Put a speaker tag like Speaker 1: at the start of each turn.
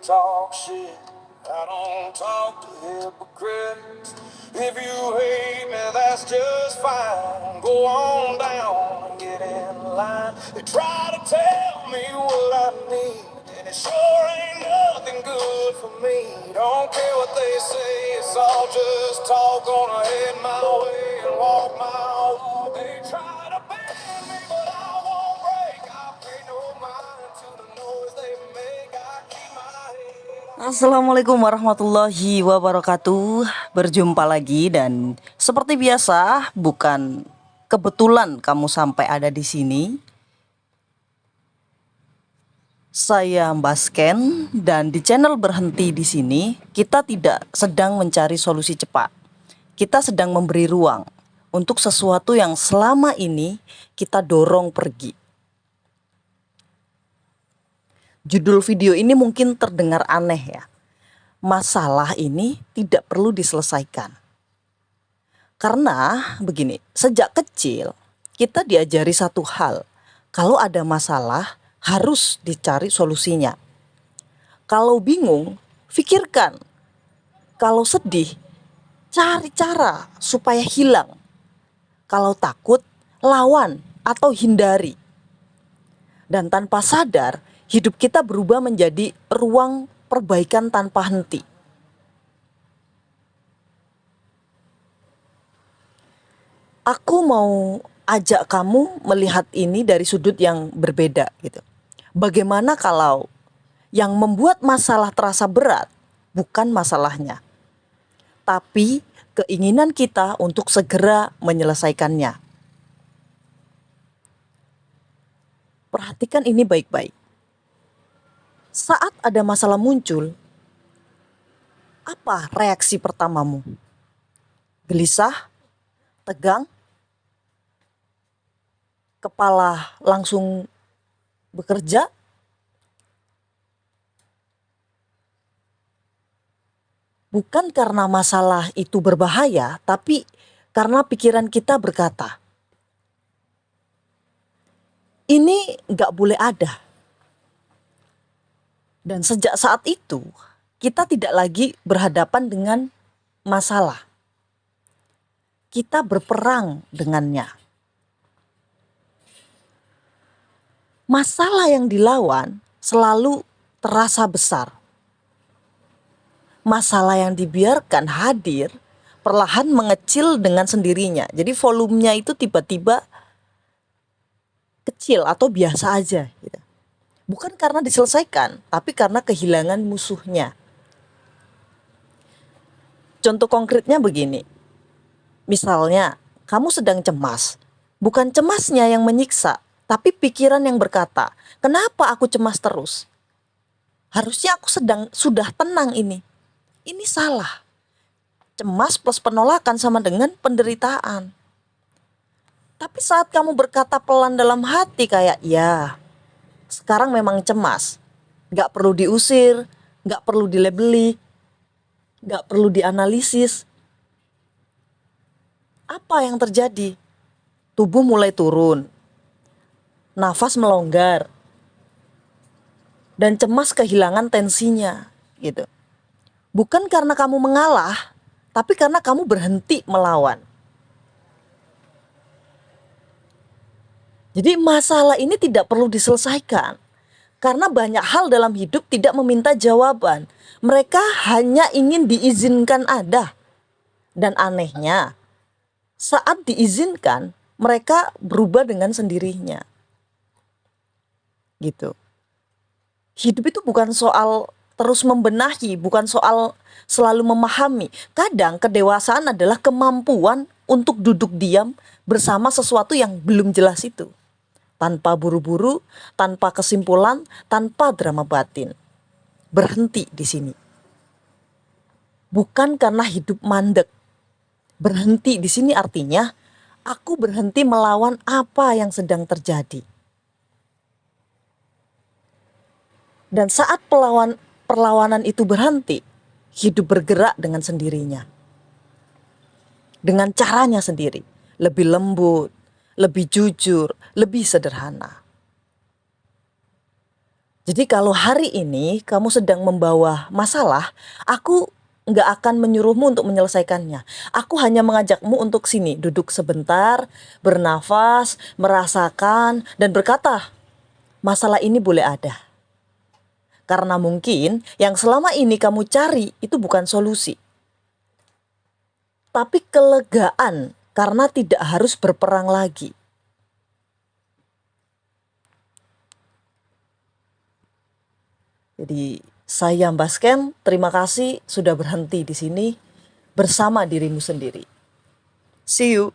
Speaker 1: talk shit. I don't talk to hypocrites. If you hate me, that's just fine. Go on down and get in line. They try to tell me what I need, and it sure ain't nothing good for me. Don't care what they say, it's all just talk. Gonna head my way and walk my walk. They try to bend me, but I won't break. I pay no mind to the noise they make. I keep my head. Assalamualaikum warahmatullahi wabarakatuh. Berjumpa lagi dan seperti biasa, bukan kebetulan kamu sampai ada di sini. Saya Mbak Ken dan di channel Berhenti di sini kita tidak sedang mencari solusi cepat. Kita sedang memberi ruang untuk sesuatu yang selama ini kita dorong pergi. Judul video ini mungkin terdengar aneh ya. Masalah ini tidak perlu diselesaikan. Karena begini, sejak kecil kita diajari satu hal. Kalau ada masalah harus dicari solusinya. Kalau bingung, pikirkan. Kalau sedih, cari cara supaya hilang. Kalau takut, lawan atau hindari. Dan tanpa sadar, hidup kita berubah menjadi ruang perbaikan tanpa henti. Aku mau ajak kamu melihat ini dari sudut yang berbeda gitu. Bagaimana kalau yang membuat masalah terasa berat bukan masalahnya, tapi keinginan kita untuk segera menyelesaikannya. Perhatikan ini baik-baik. Saat ada masalah muncul, apa reaksi pertamamu? Gelisah? Tegang? Kepala langsung bekerja? Bukan karena masalah itu berbahaya, tapi karena pikiran kita berkata, ini gak boleh ada. Dan sejak saat itu, kita tidak lagi berhadapan dengan masalah. Kita berperang dengannya. Masalah yang dilawan selalu terasa besar. Masalah yang dibiarkan hadir perlahan mengecil dengan sendirinya. Jadi volumenya itu tiba-tiba kecil atau biasa aja gitu. Bukan karena diselesaikan, tapi karena kehilangan musuhnya. Contoh konkretnya begini. Misalnya, kamu sedang cemas. Bukan cemasnya yang menyiksa, tapi pikiran yang berkata, kenapa aku cemas terus? Harusnya aku sudah tenang ini. Ini salah. Cemas plus penolakan sama dengan penderitaan. Tapi saat kamu berkata pelan dalam hati kayak, ya, sekarang memang cemas. Gak perlu diusir, gak perlu dilabeli, gak perlu dianalisis. Apa yang terjadi? Tubuh mulai turun, nafas melonggar, dan cemas kehilangan tensinya gitu. Bukan karena kamu mengalah, tapi karena kamu berhenti melawan. Jadi masalah ini tidak perlu diselesaikan. Karena banyak hal dalam hidup tidak meminta jawaban. Mereka hanya ingin diizinkan ada. Dan anehnya, saat diizinkan, mereka berubah dengan sendirinya. Gitu. Hidup itu bukan soal terus membenahi, bukan soal selalu memahami. Kadang kedewasaan adalah kemampuan untuk duduk diam bersama sesuatu yang belum jelas itu. Tanpa buru-buru, tanpa kesimpulan, tanpa drama batin. Berhenti di sini. Bukan karena hidup mandek. Berhenti di sini artinya aku berhenti melawan apa yang sedang terjadi. Dan saat perlawanan itu berhenti, hidup bergerak dengan sendirinya. Dengan caranya sendiri, lebih lembut, lebih jujur, lebih sederhana.
Speaker 2: Jadi kalau hari ini kamu sedang membawa masalah, aku nggak akan menyuruhmu untuk menyelesaikannya. Aku hanya mengajakmu untuk sini, duduk sebentar, bernafas, merasakan, dan berkata, masalah ini boleh ada. Karena mungkin yang selama ini kamu cari itu bukan solusi, tapi kelegaan karena tidak harus berperang lagi. Jadi saya Mbak Sken, terima kasih sudah berhenti di sini bersama dirimu sendiri. See you.